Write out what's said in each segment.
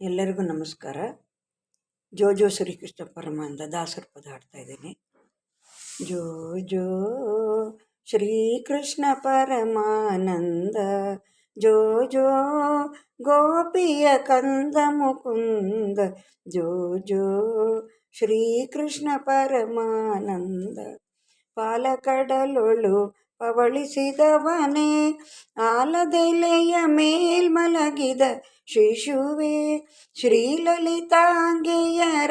ಎಲ್ಲರಿಗೂ ನಮಸ್ಕಾರ. ಜೋ ಶ್ರೀಕೃಷ್ಣ ಪರಮಾನಂದ ದಾಸರ ಪದ ಹಾಡ್ತಾ ಇದ್ದೀನಿ. ಜೋ ಜೋ ಶ್ರೀಕೃಷ್ಣ ಪರಮಾನಂದ, ಜೋ ಜೋ ಗೋಪಿಯ ಕಂದ ಮುಕುಂದ, ಜೋ ಜೋ ಶ್ರೀಕೃಷ್ಣ ಪರಮಾನಂದ. ಪಾಲಕಡಲೊಳು ಪವಳಿಸಿದವನೇ, ಆಲದೆಲೆಯ ಮೇಲ್ಮಲಗಿದ ಶಿಶುವೆ, ಶ್ರೀಲಲಿತಾಂಗೆಯರ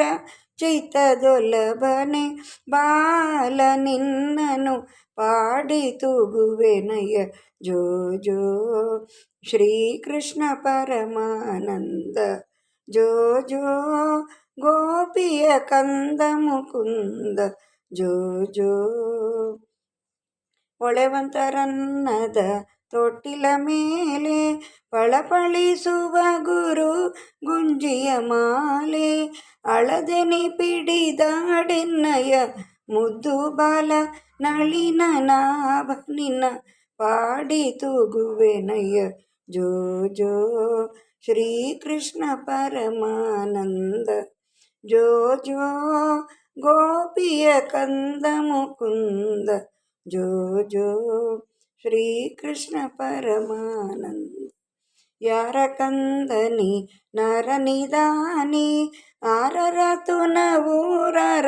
ಚಿತ್ತದೊಲಭನೆ, ಬಾಲ ನಿನ್ನನು ಪಾಡಿ ತೂಗುವೆನಯ್ಯ. ಜೋ ಜೋ ಶ್ರೀಕೃಷ್ಣ ಪರಮಾನಂದ, ಜೋ ಜೋ ಗೋಪಿಯ ಕಂದ ಮುಕುಂದ, ಜೋ ಜೋ. ಹೊಳೆವಂತರನ್ನದ ತೊಟ್ಟಿಲ ಮೇಲೆ ಪಳಪಳಿಸುವ ಗುರು ಗುಂಜಿಯ ಮಾಲೆ, ಅಳದೆನಿ ಪಿಡಿದಾಡೆನ್ನಯ ಮುದ್ದು ಬಾಲ ನಳಿನ ನಾಭ ನಿನ್ನ ಪಾಡಿ ತೂಗುವೆನಯ್ಯ. ಜೋ ಜೋ ಶ್ರೀಕೃಷ್ಣ ಪರಮಾನಂದ, ಜೋ ಜೋ ಗೋಪಿಯ ಕಂದ ಮುಕುಂದ, ಜೋ ಜೋ ಶ್ರೀಕೃಷ್ಣ ಪರಮಾನಂದ. ಯಾರ ಕಂದನಿ ನರನಿದಾನಿ, ಆರರ ತುನವೂರರ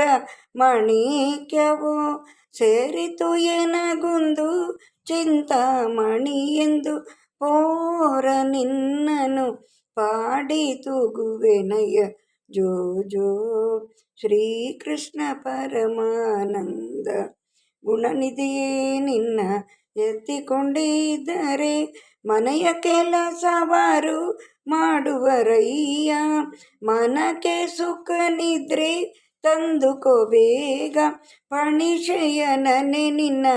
ಮಣಿಕ್ಯವೋ, ಸೇರಿತು ಎನಗುಂದು ಚಿಂತಾಮಣಿ ಎಂದು, ಪೋರ ನಿನ್ನನು ಪಾಡಿ ತೂಗುವೆನಯ್ಯ. ಜೋ ಜೋ ಶ್ರೀಕೃಷ್ಣ ಪರಮಾನಂದ. ಗುಣನಿಧಿಯೇ ನಿನ್ನ ಎತ್ತಿಕೊಂಡಿದ್ದರೆ, ಮನೆಯ ಕೆಲಸವಾರು ಮಾಡುವರಯ್ಯ, ಮನಕ್ಕೆ ಸುಖ ನಿದ್ರೆ ತಂದುಕೋ ಬೇಗ, ಪಣಿಶಯನನೆ ನಿನ್ನ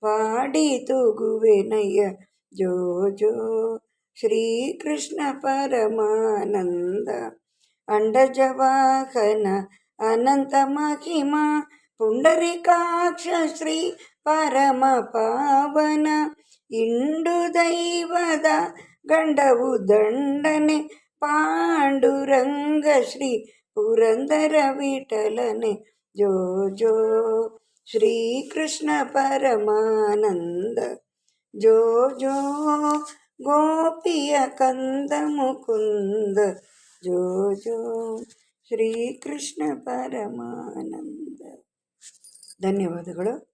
ಪಾಡಿ ತೂಗುವೆನಯ್ಯ. ಜೋ ಜೋ ಶ್ರೀಕೃಷ್ಣ ಪರಮಾನಂದ. ಅಂಡಜವಾಹನ ಅನಂತ ಮಹಿಮಾ, ಪುಂಡರಿಕಾಕ್ಷ ಶ್ರೀ ಪರಮ ಪಾವನ, ಇಂಡು ದೈವದ ಗಂಡವು ದಂಡನೆ, ಪಾಂಡುರಂಗ ಶ್ರೀ ಪುರಂದರ ವಿಠಲನೆ. ಜೋ ಜೋ ಶ್ರೀಕೃಷ್ಣ ಪರಮಾನಂದ, ಜೋ ಜೋ ಗೋಪಿಯ ಕಂದ ಮುಕುಂದ, ಜೋ ಜೋ ಶ್ರೀಕೃಷ್ಣ ಪರಮಾನಂದ. ಧನ್ಯವಾದಗಳು.